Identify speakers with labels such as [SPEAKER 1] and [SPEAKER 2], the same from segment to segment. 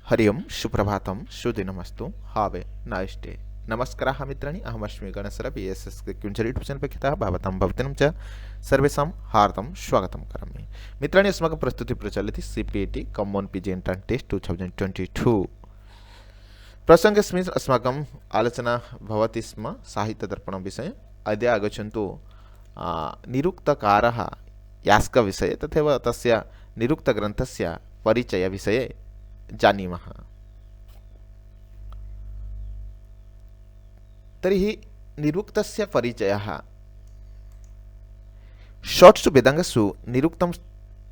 [SPEAKER 1] हरि ओं सुप्रभातं सुदिनमस्तु हावे नाइस् डे नमस्काराः मित्राणि अहमस्मि गणेशः BSS क्युञ्चरि यूट्यूब् चैनल् पक्षतः भवतां भवतीनं च सर्वेषां हार्दं स्वागतं करोमि। मित्राणि अस्माकं प्रस्तुतिः प्रचलति CPET common PG entrance test 2022 प्रसङ्गेऽस्मिन् अस्माकम् आलोचना भवति स्म साहित्यदर्पणं विषये। अद्य आगच्छन्तु निरुक्तकारः यास्कविषये तथैव तस्य निरुक्तग्रन्थस्य परिचयविषये जानीमः। तर्हि निरुक्तस्य परिचयः षट्सु वेदाङ्गसु निरुक्तं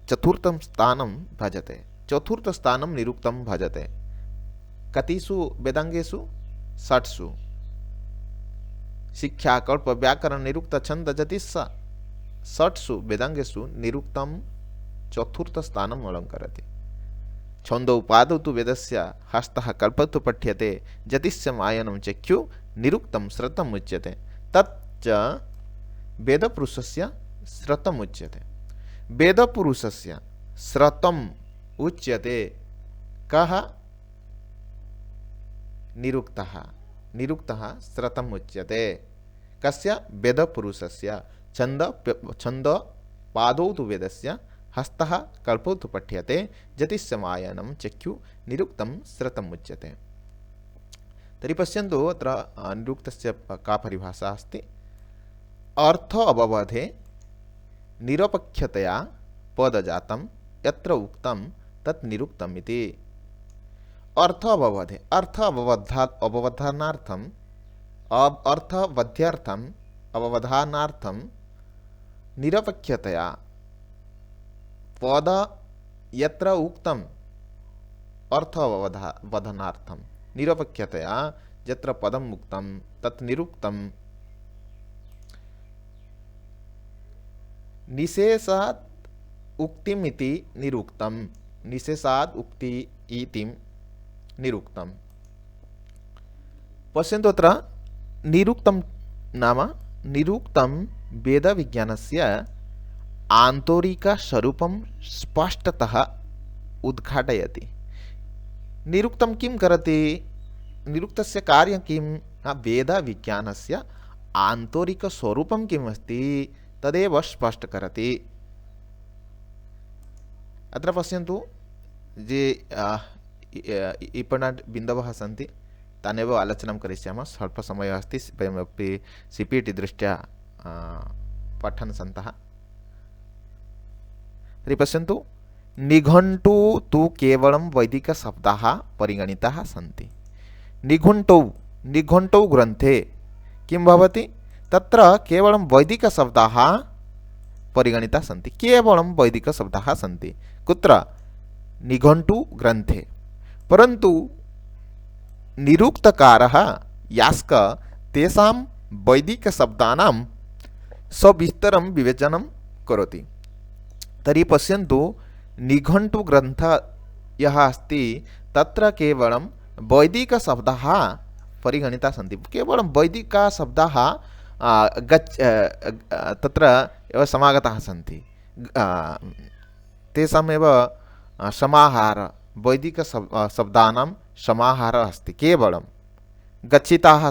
[SPEAKER 1] चतुर्थं स्थानं भजते। चतुर्थस्थानं निरुक्तं भजते। कतिषु वेदाङ्गेषु? षट्सु। शिक्षा कल्प व्याकरण निरुक्त छन्द ज्योतिष षट्सु वेदाङ्गेषु निरुक्तं चतुर्थस्थानम् अलङ्करति। छन्दो उपादौ तु वेदस्य हस्तः कल्पः तु पठ्यते ज्योतिष्यम् आयनं चक्षु निरुक्तं श्रतम् उच्यते। तच्च वेदपुरुषस्य श्रतम् उच्यते। वेदपुरुषस्य श्रतम् उच्यते। कः? निरुक्तः। निरुक्तः श्रतम् उच्यते। कस्य? वेदपुरुषस्य। छन्द पादौ तु वेदस्य हस्तः कल्पौ तु पठ्यते ज्योतिष्यम् आयनं चक्षु निरुक्तं श्रतम् उच्यते। तर्हि पश्यन्तु अत्र निरुक्तस्य का परिभाषा अस्ति। अर्थ अवबोधे निरपक्षतया पदजातं यत्र उक्तं तत् निरुक्तम् इति। अर्थ अवबोधे अवबोधनार्थम् अर्थबोध्यार्थम् अवबोधनार्थं निरपक्षतया पद यत्र उक्तम् अर्थबोधनार्थं निरपक्षतया यत्र पदम् उक्तं तत् निरुक्तं। निशेषात् उक्तिम् इति निरुक्तं। निशेषात् उक्ति इति निरुक्तं। पश्यन्तु अत्र निरुक्तं नाम निरुक्तं वेदविज्ञानस्य आन्तरिकस्वरूपं स्पष्टतः उद्घाटयति। निरुक्तं किं करोति? निरुक्तस्य कार्यं किं? वेदविज्ञानस्य आन्तरिकस्वरूपं किम् अस्ति तदेव स्पष्ट करोति। अत्र पश्यन्तु ये इम्पोर्टेण्ट् बिन्दवः सन्ति तानेव आलोचनां करिष्यामः। स्वल्पसमयः अस्ति, वयमपि CPET दृष्ट्या पठन् सन्तः। तर्हि पश्यन्तु निघण्टु तु केवलं वैदिकशब्दाः परिगणिताः सन्ति। निघण्टौ ग्रन्थे किं भवति? तत्र केवलं वैदिकशब्दाः परिगणिताः सन्ति। केवलं वैदिकशब्दाः सन्ति। कुत्र? निघण्टु ग्रन्थे। परन्तु निरुक्तकारः यास्क तेषां वैदिकशब्दानां सविस्तरं विवेचनं करोति। तर्हि पश्यन्तु निघण्टु ग्रन्थ यः अस्ति तत्र केवलं वैदिकशब्दाः परिगणिताः सन्ति। केवलं वैदिकशब्दाः तत्र एव समागताः सन्ति। तेषामेव समाहार वैदिकशब्दानां समाहारः अस्ति। केवलं गच्छिताः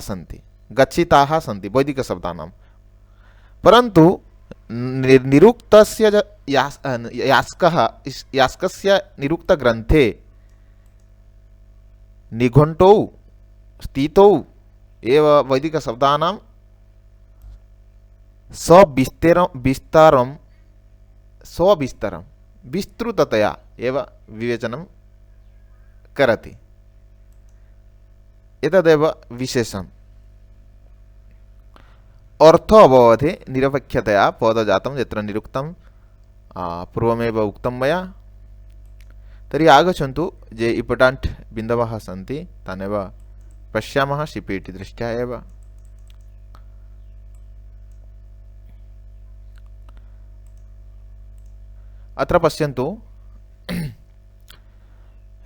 [SPEAKER 1] सन्ति वैदिकशब्दानां। परन्तु निरुक्तस्य यास्कस्य निरुक्तग्रन्थे निघण्टौ स्थितौ एव वैदिकशब्दानां विस्तृततया एव विवेचनं करोति। एतदेव विशेषम्। अर्थ अवबोधे निरपक्षतया पदजातं यत्र निरुक्तं पूर्वमेव उक्तं मया। तर्हि आगच्छन्तु ये इम्पोर्टेण्ट् बिन्दवः सन्ति तानेव पश्यामः CPET दृष्ट्या एव। अत्र पश्यन्तु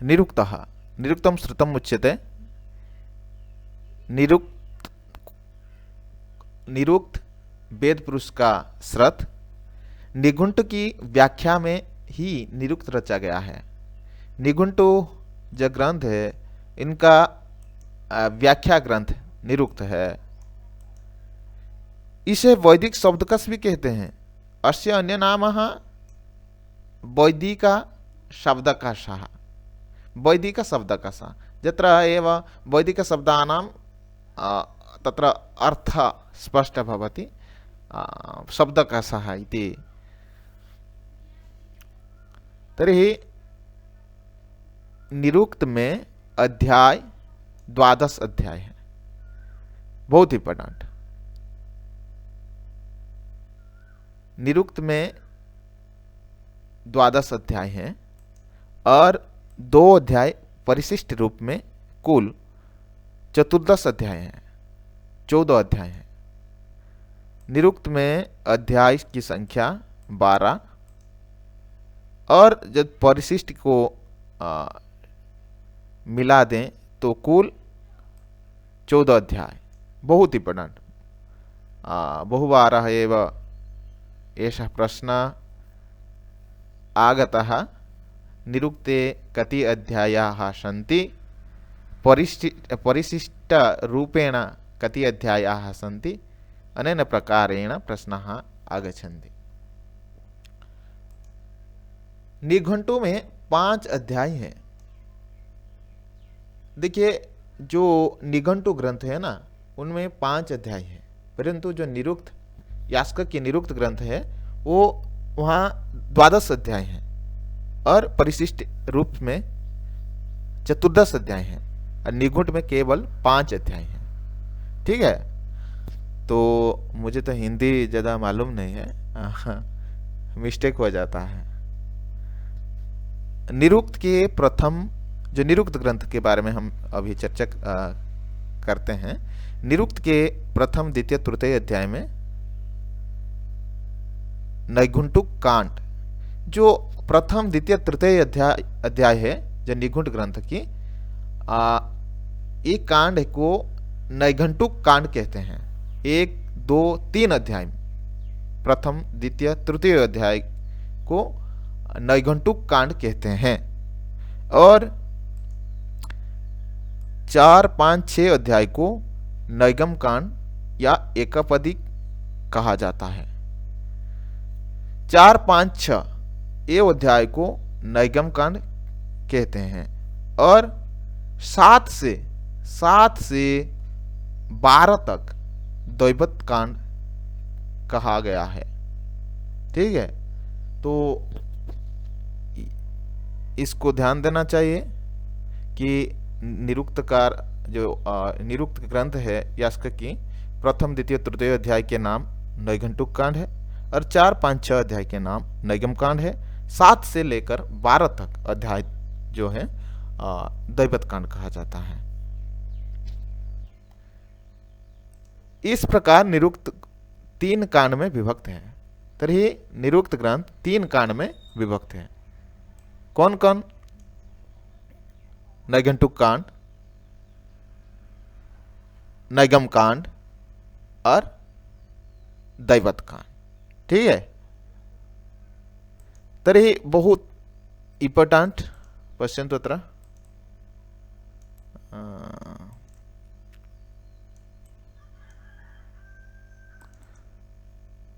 [SPEAKER 1] निरुक्तं श्रुतम् उच्यते। निरुक्त वेद पुरुष का श्रत निघुंटु की व्याख्या में ही निरुक्त रचा गया है। निघुंटु जो ग्रंथ है इनका व्याख्या ग्रंथ निरुक्त है। इसे वैदिक शब्दकश भी कहते हैं। अस्य अन्य नाम वैदिका शब्दकशः। वैदिक शब्दकशः यत्र एव वैदिक शब्दानां तत्र अर्थ स्पष्ट भवति शब्दकशः इति। तर्हि निरुक्त में अध्याय 12 अध्याय है, बहुत इंपॉर्टेंट। निरुक्त में 12 अध्याय हैं और 2 अध्याय परिशिष्ट रूप में कुल 14 अध्याय हैं, 14 अध्याय हैं। निरुक्त में अध्याय की संख्या 12 और जब परिशिष्ट को मिला दें तो कुल 14 अध्याय। बहुत इंपॉर्टेंट। बहुवारः एव एषः प्रश्नः आगतः। निरुक्ते कति अध्यायाः सन्ति, परिशिष्टरूपेण कति अध्यायाः सन्ति, अनेन प्रकारेण प्रश्नाः आगच्छन्ति। निघंटु में 5 अध्याय हैं। देखिए, जो निघंटु ग्रंथ है ना, उनमें 5 अध्याय हैं, परंतु जो निरुक्त यास्क की निरुक्त ग्रंथ है वो वहाँ 12 अध्याय हैं और परिशिष्ट रूप में 14 अध्याय हैं और निघंट में केवल 5 अध्याय हैं। ठीक है, तो मुझे तो हिंदी ज़्यादा मालूम नहीं है, मिस्टेक हो जाता है। निरुक्त के प्रथम, जो निरुक्त ग्रंथ के बारे में हम अभी चर्चा करते हैं, निरुक्त के प्रथम द्वितीय तृतीय अध्याय में नैघुंटुक कांड, जो प्रथम द्वितीय तृतीय अध्याय है जो निघुंट ग्रंथ की, एक कांड को नैघंटुक कांड कहते हैं। 1, 2, 3 अध्याय, प्रथम द्वितीय तृतीय अध्याय को नैघंटुक कांड कहते हैं और 4, 5, 6 अध्याय को नैगम कांड या एकपदिक कहा जाता है। 4, 5, 6 ये अध्याय को नैगम कांड कहते हैं और 7 से 12 तक दैवत कांड कहा गया है। ठीक है, तो इसको ध्यान देना चाहिए कि निरुक्तकार जो निरुक्त ग्रंथ है यास्क की, प्रथम द्वितीय तृतीय अध्याय के नाम नैघंटुक कांड है और 4, 5, 6 अध्याय के नाम नैगम कांड है। 7 से लेकर 12 तक अध्याय जो है दैवत कांड कहा जाता है। इस प्रकार निरुक्त 3 कांड में विभक्त है। तभी निरुक्त ग्रंथ 3 कांड में विभक्त है। कौन कौन? नैघंटुक कांड, नैगम कांड और दैवत कांड। ठीक है, तरी बहुत इंपॉर्टेंट पश्यन्तु अत्र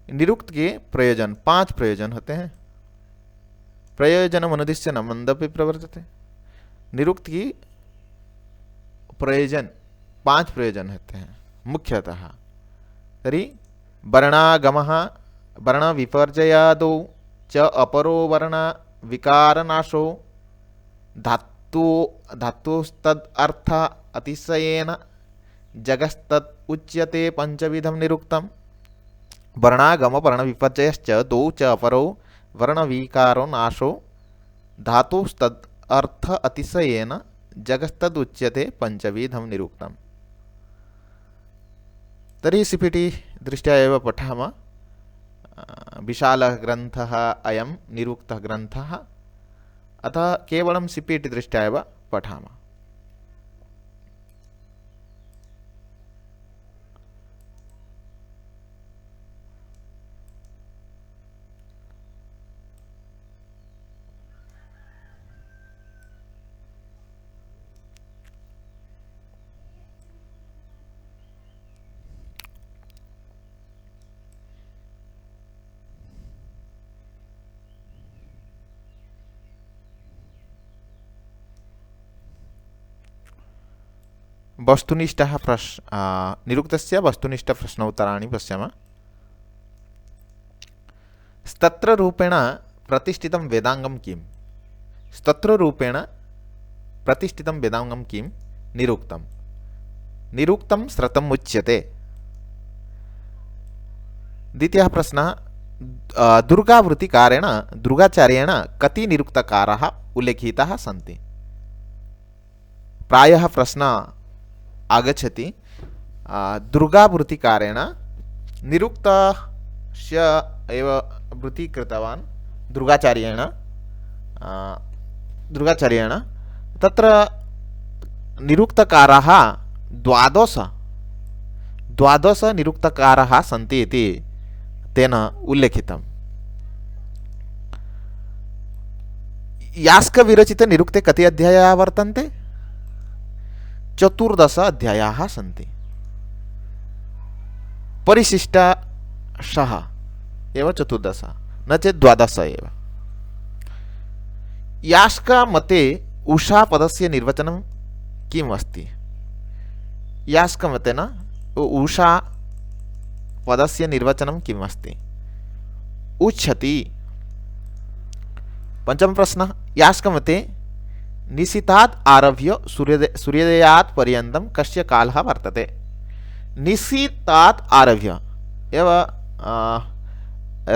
[SPEAKER 1] निरुक्त के प्रयोजन 5 प्रयोजन होते हैं। प्रयोजन अनुदिश्य न मंदपि प्रवर्तते। निरुक्त की प्रयोजन 5 प्रयोजन होते हैं मुख्यतः। तरी वर्णागमः, वर्ण विपर्जयादौ च अपरो वर्ण विकारनाशो, धातुस्तद अर्थ अतिशयेन जगस्तद उच्यते पंचविधम निरुक्तम। वर्णागम वर्ण विपर्जयश्च दौ च अपरो वर्ण विकारो नाशो, धातुस्तद अर्थ अतिशयेन जगस्तद उच्यते पंचविधम निरुक्तम। तर्हि सीपीटी दृष्ट्या एव पठामः। विशालः ग्रन्थः अयं निरुक्तः ग्रन्थः, अतः केवलं सीपीटी दृष्ट्या एव पठामः। वस्तुनिष्ठः निरुक्तस्य वस्तुनिष्ठप्रश्नोत्तराणि पश्यामः। स्तत्ररूपेण प्रतिष्ठितं वेदाङ्गं किम्? स्तत्ररूपेण प्रतिष्ठितं वेदाङ्गं किं? निरुक्तं। निरुक्तं श्रुतम् उच्यते। द्वितीयः प्रश्नः, दुर्गावृत्तिकारेण दुर्गाचार्येण कति निरुक्तकाराः उल्लेखिताः सन्ति? प्रायः प्रश्नः आगच्छति, दुर्गावृत्तिकारेण निरुक्तस्य एव वृत्ति कृतवान् दुर्गाचार्येण तत्र निरुक्तकाराः 12 निरुक्तकाराः सन्ति इति तेन उल्लेखितम्। यास्कविरचिते निरुक्ते कति अध्यायाः वर्तन्ते? 14 अध्यायाः सन्ति। परिशिष्टशः एव 14, न चेत् 12 एव। यास्कमते उषा पदस्य निर्वचनं किम् अस्ति? यास्कमतेन उषा पदस्य निर्वचनं किम् अस्ति? उच्छति। पंचम प्रश्न, यास्कमते निशितात् आरभ्य सूर्योदयात् पर्यन्तं कस्य कालः वर्तते? निशितात् आरभ्य एव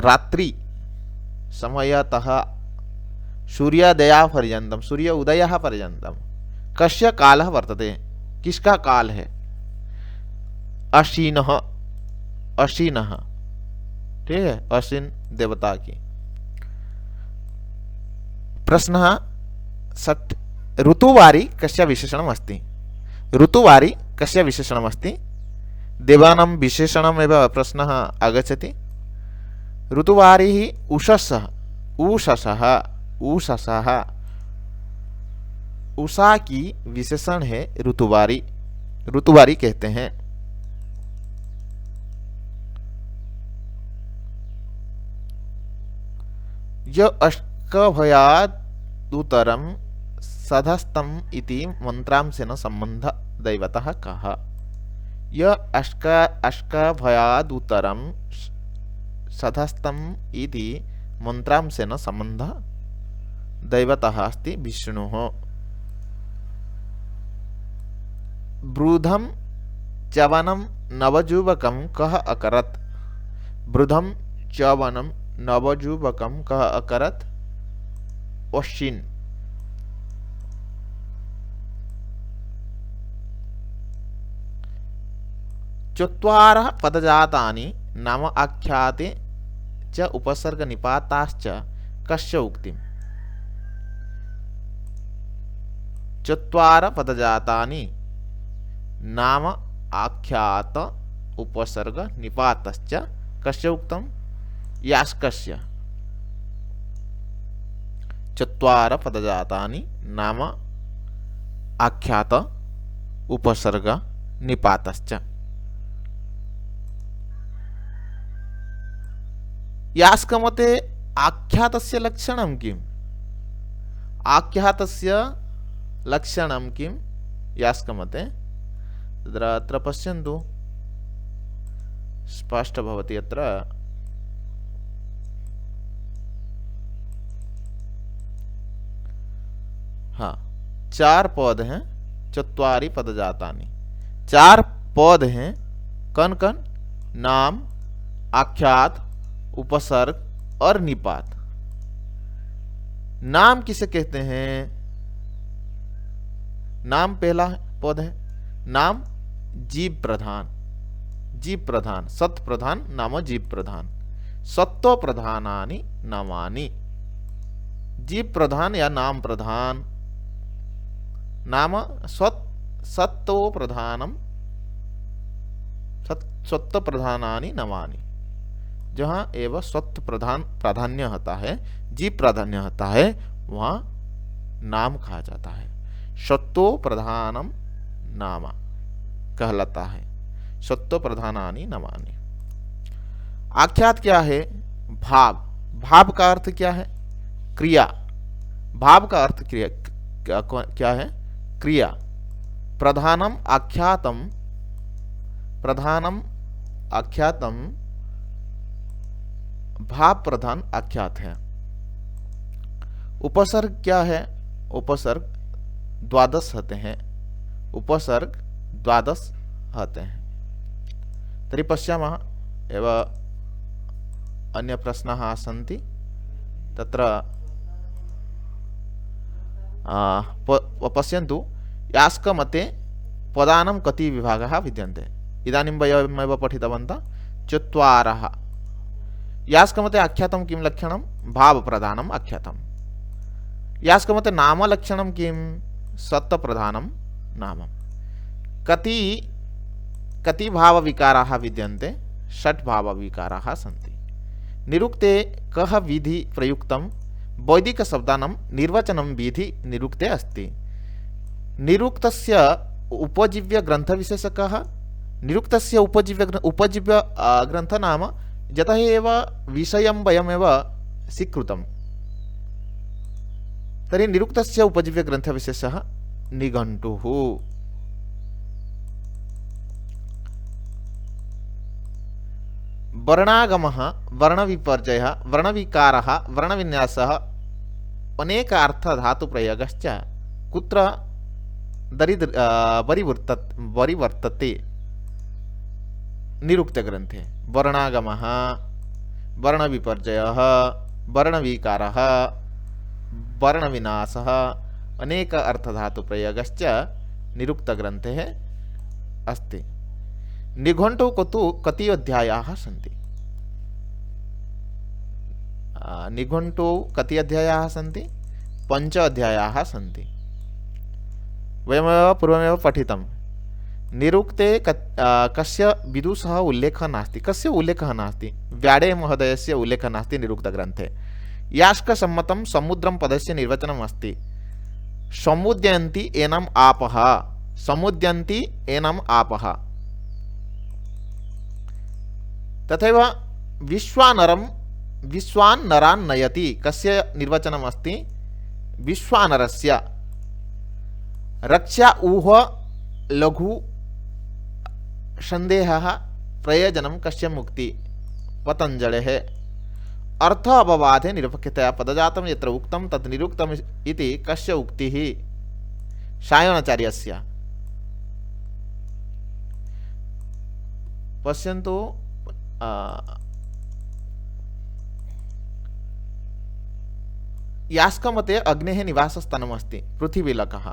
[SPEAKER 1] रात्रि समयतः सूर्योदयपर्यन्तं, सूर्य उदयः पर्यन्तं कस्य कालः वर्तते? किसका काल है? अशीनः, ठीक है, अश्विन देवता की। प्रश्नः 6, ऋतुवारी कस्य विशेषणम् अस्ति? ऋतुवारी कस्य विशेषणम् अस्ति? देवानां विशेषणमेव प्रश्नः आगच्छति। ऋतुवारिः उषसः, उषा की विशेषण है ऋतुवारी, ऋतुवारी कहते हैं। य अष्कभयादुतरं सधस्तम इति मंत्रांशेन संबंध दैवतः कः? य अष्कभयादुतरं सधस्तम इति मंत्रांशेन संबंध दैवतः अस्ति विष्णुः। वृद्धं च्यवनं नवजुवकं कः अकरत्? वृद्धं च्यवनं नवजुवकं कः अकरत्? अश्विन। चत्वारः पदजातानि नाम आख्याते च उपसर्ग निपाताश्च कस्य उक्तिम्? चत्वारः पदजातानि नाम आख्यात उपसर्ग निपातश्च कस्य उक्तम्? यास्कस्य। चत्वारः पदजातानि नाम आख्यात उपसर्ग निपातश्च। यास्कमते आख्यातस्य लक्षणं किम्? आख्यातस्य लक्षणं किम् यास्कमते? अत्र पश्यन्तु, स्पष्ट भवति। अत्र हाँ, 4 पद हैं, चत्वारि पदजातानि। 4 पद हैं, कन कन? नाम, आख्यात, उपसर्ग और निपात। नाम किसे कहते हैं? नाम पहला पद है। नाम जीव प्रधान, सत् प्रधान नाम जीव प्रधान। सत्व प्रधानानि नामानि। जीव प्रधान या नाम प्रधान, नाम सत्व प्रधानम, सत्व प्रधानानि नामानि। जहाँ एवं सत्व प्रधान प्राधान्य होता है, जीव प्राधान्य होता है, वहाँ नाम कहा जाता है। सत्व प्रधानम नाम कहलाता है। सत्व प्रधानानि नामानि। आख्यात क्या है? भाव। भाव का अर्थ क्या है? क्रिया। भाव का अर्थ क्रिया क्या है? क्रिया। प्रधानम आख्यातम भाव प्रधान आख्यात है। उपसर्ग क्या है? उपसर्ग 12 होते हैं। उपसर्ग 12 होते हैं। तर्हि पश्यामः एव अन्य प्रश्नाः सन्ति। तत्र पश्यन्तु, यास्कमते पदानां कति विभागाः विद्यन्ते? इदानीं वयमेव पठितवन्तः 4। यास्कमते आख्यातं किं लक्षणं? भावप्रधानम् आख्यातं। यास्कमते नामलक्षणं किं? सत्त्वप्रधानं नामं। कति भावविकाराः विद्यन्ते? 6 भावविकाराः सन्ति। निरुक्ते कः विधि प्रयुक्तं? वैदिकशब्दानां निर्वचनं विधि निरुक्ते अस्ति। निरुक्तस्य उपजीव्यग्रन्थविशेषः कः? निरुक्तस्य उपजीव्य ग्रन्थ नाम यतः एव विषयं वयमेव स्वीकृतं, तर्हि निरुक्तस्य उपजीव्यग्रन्थविशेषः निघण्टुः। वर्णागमः, वर्णविपर्ययः, वर्णविकारः, वर्णविन्यासः, अनेकार्थधातुप्रयोगश्च कुत्र वरिवर्तते? निरुक्तग्रन्थे। वर्णागमः, वर्णविपर्ययः, वर्णविकारः, वर्णविनाशः, अनेक अर्थधातुप्रयोगश्च निरुक्तग्रन्थे अस्ति। निघण्टौ कति अध्यायाः सन्ति? निघण्टौ कति अध्यायाः सन्ति? 5 अध्यायाः सन्ति। वयमेव पूर्वमेव पठितं। निरुक्ते कस्य विदुषः उल्लेखः नास्ति। कस्य उल्लेखः नास्ति? व्याडे महोदयस्य उल्लेखः नास्ति निरुक्तग्रन्थे। यास्कसम्मतं समुद्रं पदस्य निर्वचनम् अस्ति। समुद्यन्ति एनम् आपः, समुद्यन्ति एनम् आपः। तथैव विश्वान्नरान् नयति, कस्य निर्वचनम् अस्ति? विश्वानरस्य। रक्षा ऊह लघु संदेहः प्रयोजनं कस्य मुक्ति? पतञ्जलेः। अर्थ अवबाधे निरपेक्षतया पदजातं यत्र उक्तं तत् निरुक्तम् इति कस्य उक्तिः? सायणाचार्यस्य। पश्यन्तु, यास्कमते अग्नेः निवासस्थानमस्ति पृथ्वीलकः।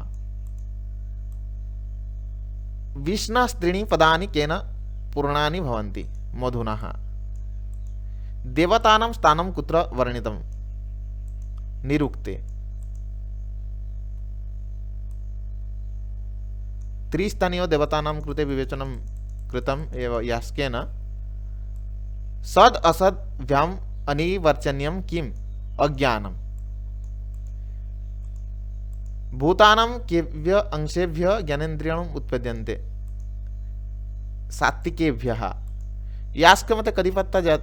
[SPEAKER 1] विष्णस्त्रीणि पदानि केन पूर्णानि भवन्ति? मधुनः। देवतानां स्थानं कुत्र वर्णितं? निरुक्ते। त्रिस्थानीय देवतानां कृते विवेचनं कृतम् एव यास्केन। सद् असद् भ्याम् अनिवर्चनीयं किम्? अज्ञानम्। भूतानां केभ्य अंशेभ्यः ज्ञानेन्द्रियाणि उत्पद्यन्ते? सात्विकेभ्यः। यास्कमते कति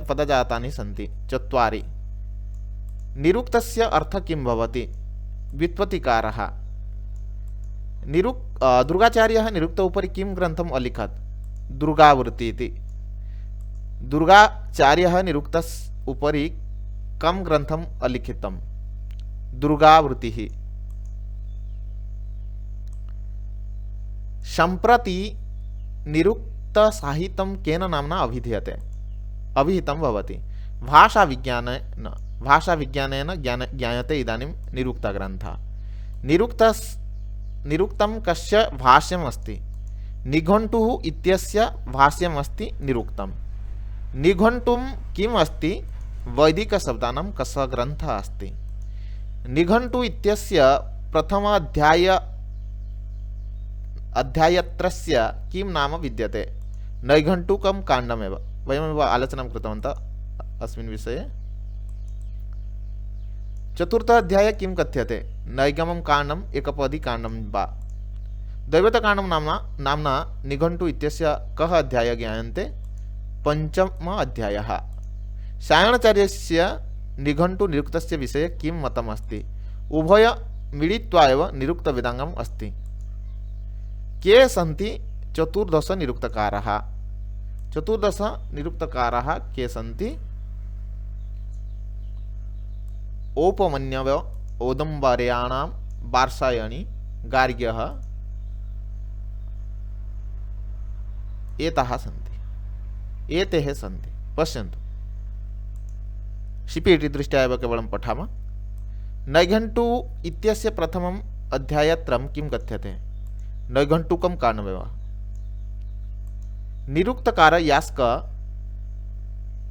[SPEAKER 1] पदजातानि सन्ति? 4। निरुक्तस्य अर्थः किं भवति? व्युत्पत्तिकारः। दुर्गाचार्यः निरुक्त उपरि किं ग्रन्थम् अलिखत्? दुर्गावृत्ति इति। दुर्गाचार्यः निरुक्तस्य उपरि कं ग्रन्थम् अलिखितं? दुर्गावृत्तिः। सम्प्रति निरुक्तसाहित्यं केन नाम्ना अभिहितं भवति? भाषाविज्ञानेन ज्ञायते इदानीं निरुक्तग्रन्थः। निरुक्तं कस्य भाष्यम् अस्ति? निघण्टुः इत्यस्य भाष्यम् अस्ति निरुक्तं। निघण्टुं किम् अस्ति? वैदिकशब्दानां कस्य ग्रन्थः अस्ति? निघण्टु इत्यस्य प्रथम अध्यायत्रस्य किं नाम विद्यते? नैघण्टुकं काण्डमेव। वयमेव आलोचनं कृतवन्तः अस्मिन् विषये। 4th अध्याये किं कथ्यते? नैगमं काण्डम् एकपदी काण्डं वा। दैवतकाण्डं नाम्ना निघण्टु इत्यस्य कः अध्यायः ज्ञायन्ते? 5म अध्यायः। सायणाचार्यस्य निघण्टु निरुक्तस्य विषये किं मतम् अस्ति? उभय मिलित्वा एव निरुक्तवेदाङ्गम् अस्ति। के सन्ति चतुर्दश निरुक्तकाराः। चतुर्दश निरुक्तकाराः के सन्ति? औपमन्यव, औदम्बर्याणां, वार्षायणी, गार्ग्यः, एताः सन्ति, एतेः सन्ति। पश्यन्तु, शिपीटि दृष्ट्या एव केवलं पठामः। नैघण्टु इत्यस्य प्रथमम् अध्यायत्रयं किं कथ्यते? नैघण्टुकं काण्डमेव। निरुक्तकार यास्क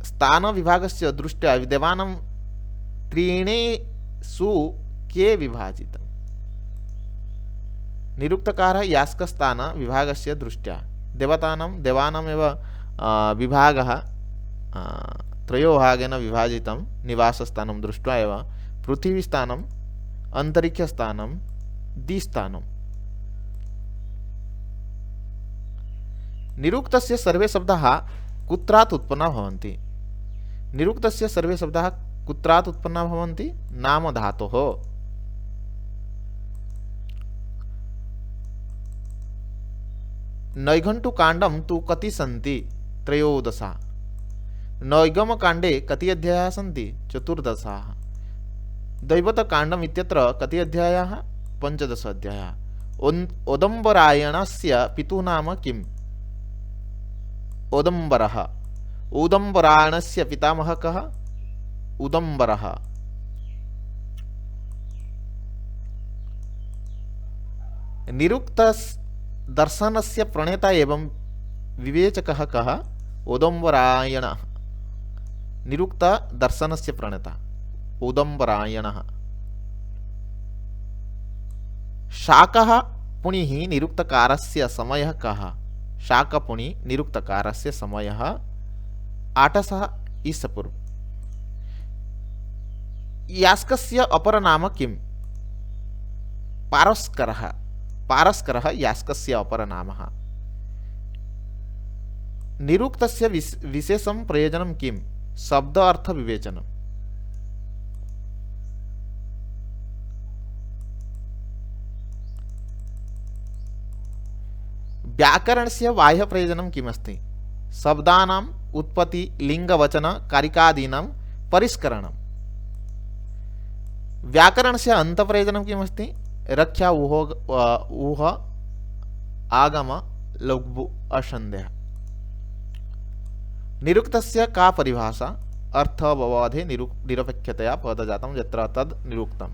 [SPEAKER 1] स्थानविभागस्य दृष्ट्या विद्यमानं त्रीणेषु के विभाजितम्? निरुक्तकार यास्कस्थान विभागस्य दृष्ट्या देवानामेव विभागः त्रयो भागेन विभाजितं निवासस्थानं दृष्ट्वा एव पृथिवीस्थानम्, अन्तरिक्षस्थानं, दिस्थानं। निरुक्तस्य सर्वे शब्दाः कुत्रात् उत्पन्ना भवन्ति? निरुक्तस्य सर्वे शब्दाः कुत्रात् उत्पन्ना भवन्ति? नाम धातोः। नैघण्टुकाण्डं तु कति सन्ति? 13। नैगमकाण्डे कति अध्यायाः सन्ति? 14। दैवतकाण्डम् इत्यत्र कति अध्यायाः? 15 अध्यायाः। औदम्बरायणस्य पितुः नाम किम्? औदम्बरः। औदम्बरायणस्य पितामहः कः? उदम्बरः। निरुक्तदर्शनस्य प्रणेता एवं विवेचकः कः? औदम्बरायणः। निरुक्तदर्शनस्य प्रणेता औदम्बरायणः। शाकः पुणिः निरुक्तकारस्य समयः कः? शाकपुणि निरुक्तकारस्य समयः 800 ईसा पूर्व। यास्कस्य अपरनाम किम्? पारस्करः। पारस्करः यास्कस्य अपरनामः। निरुक्तस्य विशेषं प्रयोजनं किम्? शब्द अर्थ विवेचनम्। व्याकरणस्य बाह्य प्रयोजनं किमस्ति? शब्दानाम् उत्पत्ति, लिंगवचन कारिकादीनां परिष्करणम्। व्याकरणस्य अन्तःप्रयोजनं किमस्ति? रक्षा, ऊह, आगम, लघु, असन्देह। निरुक्तस्य का परिभाषा? अर्थावबोधे निरपेक्षतया पदजातं यत्र तद् निरुक्तम्।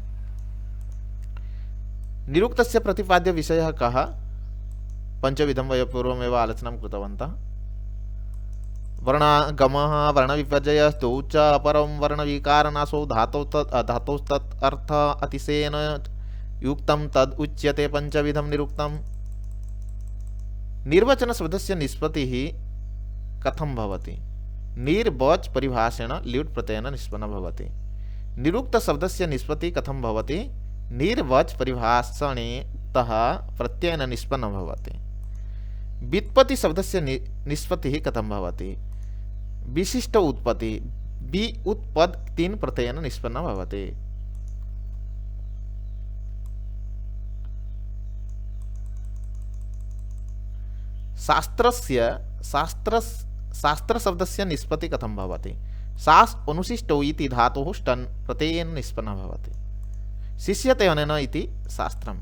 [SPEAKER 1] निरुक्तस्य प्रतिपाद्य विषयः कः? पंचविधं वयं पूर्वमेव आलोचनां कृतवन्तः। वर्णागमः, वर्णविपर्ययस्तु च अपरं वर्णविकारनाशो धातोस्तत् अर्थ अतिशयेन युक्तं तद् उच्यते पंचविधं निरुक्तम्। निर्वचन शब्दस्य निष्पत्तिः कथं भवति? निर्वच परिभाषेण ल्युट् प्रत्ययेन निष्पन्नं भवति। निरुक्त शब्दस्य निष्पत्तिः कथं भवति? निर्वच परिभाषणेतः प्रत्ययेन निष्पन्नं भवति। व्युत्पत्ति शब्दस्य निष्पत्तिः कथं भवति? विशिष्ट उत्पत्ति वि उत्पद 3 प्रत्ययेन निष्पन्नं भवति। शास्त्र शब्दस्य निष्पत्ति कथं भवति? शास् अनुशिष्टौ इति धातुः स्टन् प्रत्ययेन निष्पन्नः भवति। शिष्यते अनेन इति शास्त्रम्।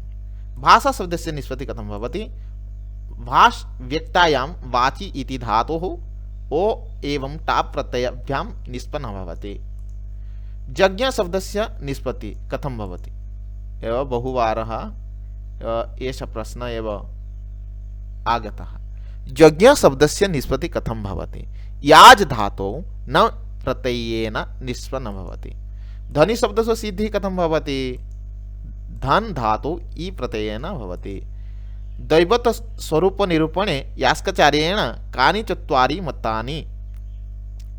[SPEAKER 1] भाषा शब्दस्य निष्पत्ति कथं भवति? भाष् व्यक्तायां वाचि इति धातुः ओ एवं टाप् प्रत्ययाभ्यां निष्पन्नः भवति। यज्ञ शब्दस्य निष्पत्ति कथं भवति? एव बहुवारः एष प्रश्न एव आगतः। यज्ञ शब्दस्य निष्पत्ति कथं भवति? याज धातौ न प्रत्ययेन निष्पन्नः भवति। धनी शब्दस्य सिद्धिः कथं भवति? धन धातु ई प्रत्ययेन भवति। दैवत स्वरूप निरूपणे यास्काचार्येण कानि चत्वारि मतानि?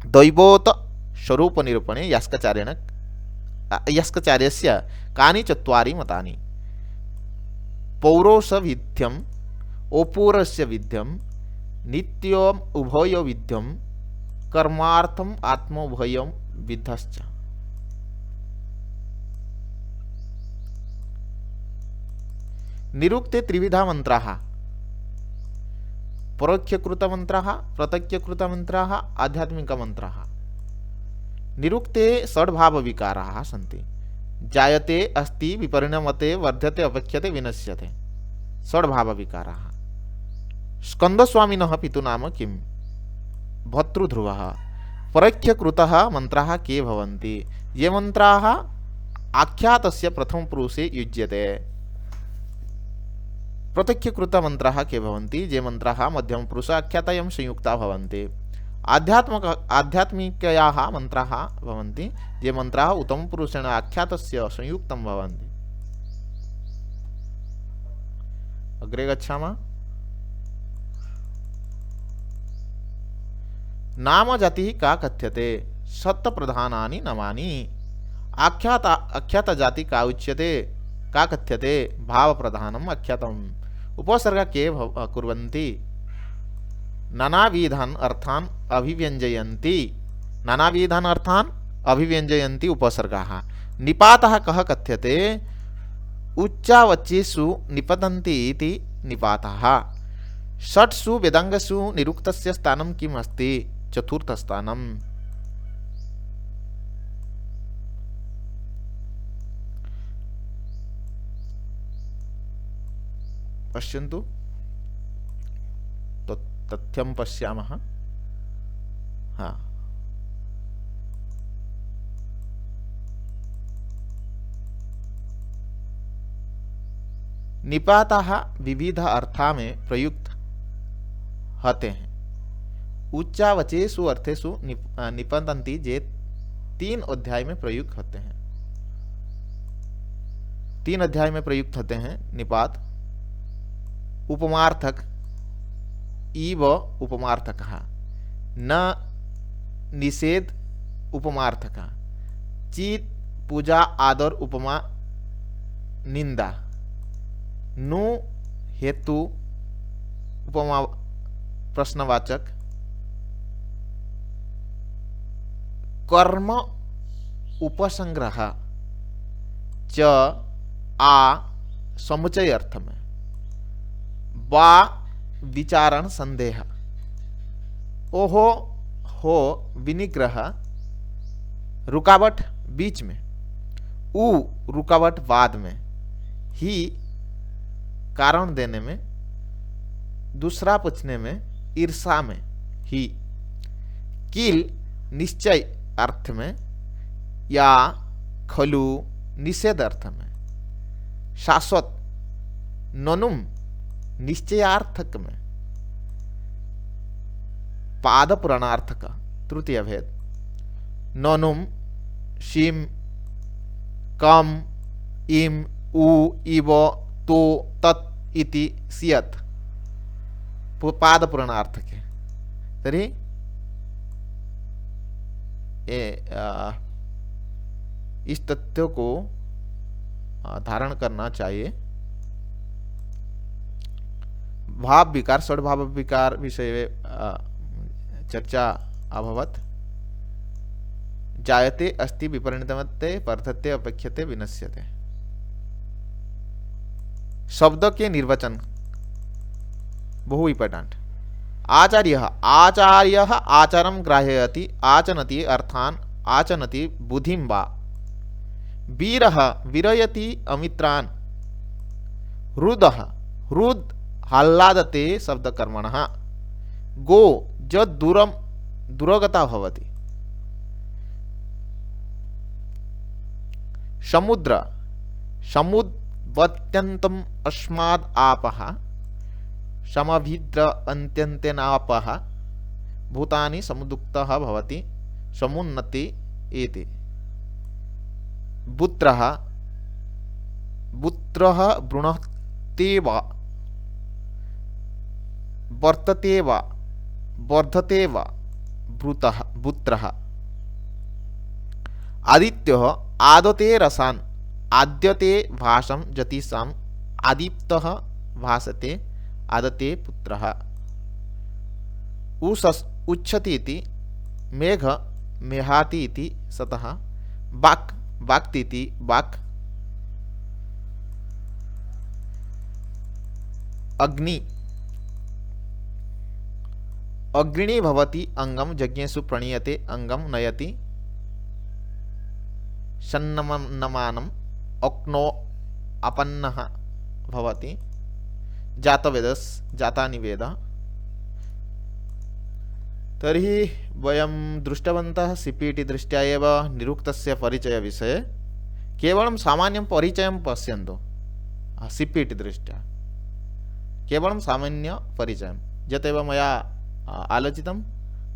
[SPEAKER 1] दैवत स्वरूप निरूपणे यास्काचार्यस्य कानि चत्वारि मतानि? पौरोष विध्यम्, औपूरस्य विध्यम्, नित्यम् उभय विध्यम्, कर्मार्थम् आत्मोभयं विद्धश्च। निरुक्ते त्रिविधा मंत्राः। परोक्षकृतमन्त्राः, प्रत्यक्षकृतमन्त्राः, आध्यात्मिकमन्त्राः। निरुक्ते षड्भावविकाराः सन्ति। जायते, अस्ति, विपरिणमते, वर्ध्यते, अपेक्ष्यते, विनश्यते। षड्भावविकाराः। स्कन्दस्वामिनः पितुनाम किं? भर्तृध्रुवः। परोक्षकृतः मन्त्राः के भवन्ति? ये मन्त्राः आख्यातस्य प्रथमपुरुषे युज्यते। प्रत्यक्षकृतमन्त्राः के भवन्ति? ये मन्त्राः मध्यमपुरुषाख्यातायां संयुक्ताः भवन्ति। आध्यात्मिकयाः मन्त्राः भवन्ति ये मन्त्राः उत्तमपुरुषेण आख्यातस्य संयुक्तं भवन्ति। अग्रे गच्छामः। नाम जातिः का कथ्यते? सप्तप्रधानानि नामानि। आख्यात जाति का उच्यते? का कथ्यते? भावप्रधानम् आख्यातम्। उपसर्ग के कुर्वन्ति? नानाविधान् अर्थान् अभिव्यञ्जयन्ति। नानाविधान् अर्थान् अभिव्यञ्जयन्ति उपसर्गाः। निपातः कः कथ्यते? उच्चावचेषु निपतन्ति इति निपातः। षट्सु वेदाङ्गसु निरुक्तस्य स्थानं किम् अस्ति? चतुर्थस्थानम्। पश्यन्तु, तो तथ्यं पश्यामः। हाँ, निपाताः विविध अर्था में प्रयुक्त होते हैं। उच्चावचेषु अर्थेषु निपतन्ति जे 3 अध्याय में प्रयुक्त होते हैं। 3 अध्याय में प्रयुक्त होते हैं निपात। उपमार्थक इव उपमार्थकः, न निषेध उपमार्थकः, चित पूजा आदर उपमा निंदा, नु हेतु उपमा प्रश्नवाचक, कर्म उपसंग्रह, च आ समुचय अर्थ में, बा विचारण संदेह, ओहो हो विनिग्रह रुकावट बीच में, उ रुकावट बाद में, ही कारण देने में, दूसरा पूछने में, ईर्षा में, ही, किल निश्चय अर्थ में, या खलु निषेध अर्थ में, शाश्वत ननुम निश्चयार्थक में, पाद पुराणार्थक तृतीय भेद, ननुम शिम कम इम उ इव तो तत् इति सियत पाद पुराणार्थक है। तरी इस तथ्य को धारण करना चाहिए। भाव विकार षड्भाव विकार विषय चर्चा अभवत। जायते अस्ति विपरिणमते वर्धते अपेक्ष्यते विनश्यते। शब्द के निर्वचन बहु इंपॉर्टेंट। आचार्य आचारम ग्राह्यति आचनति अर्थान आचनति बुद्धिं वा। वीरः विरयति अमित्रान्। हृदः हृद आह्लादते शब्दकर्मणः। गो जद दूरम दुरगता भवति। समुद्र समुद्वत्यन्तम् अस्माद् आपः समभिद्र अन्त्यन्तेनापः भूतानि समुदुक्तः भवति समुन्नति इति। पुत्रः पुत्रः भ्रूणते वा वर्तते वा वर्धते वा भूतः पुत्रः। आदित्यः आदते रसान् आद्यते भासं ज्योतिषाम् आदीप्तः भासते आदते पुत्रः। उच्छति इति मेघ मेहाति इति सतः। वाक् वाक्तीति वाक्। अग्नि अग्रणी भवति अंगम यज्ञेषु प्रणीयते अंगम नयति सन्नमनमानम अक्नो अपन्नः भवति जातवेदस जातानि वेद। तर्हि वयं दृष्टवन्तः सीपीटी दृष्ट्या एव निरुक्तस्य परिचय विषये। केवलं सामान्यं परिचयं पश्यन्तु सीपीटी दृष्ट्या, केवलं सामान्य परिचयं यदेव मया आलोचितं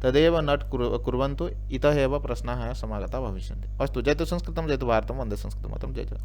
[SPEAKER 1] तदेव नोट् कुर्वन्तु। इतः एव प्रश्नाः समागताः भविष्यन्ति। अस्तु, जयतु संस्कृतं, जयतु भारतं, वन्दे संस्कृतमातरं, जय जय।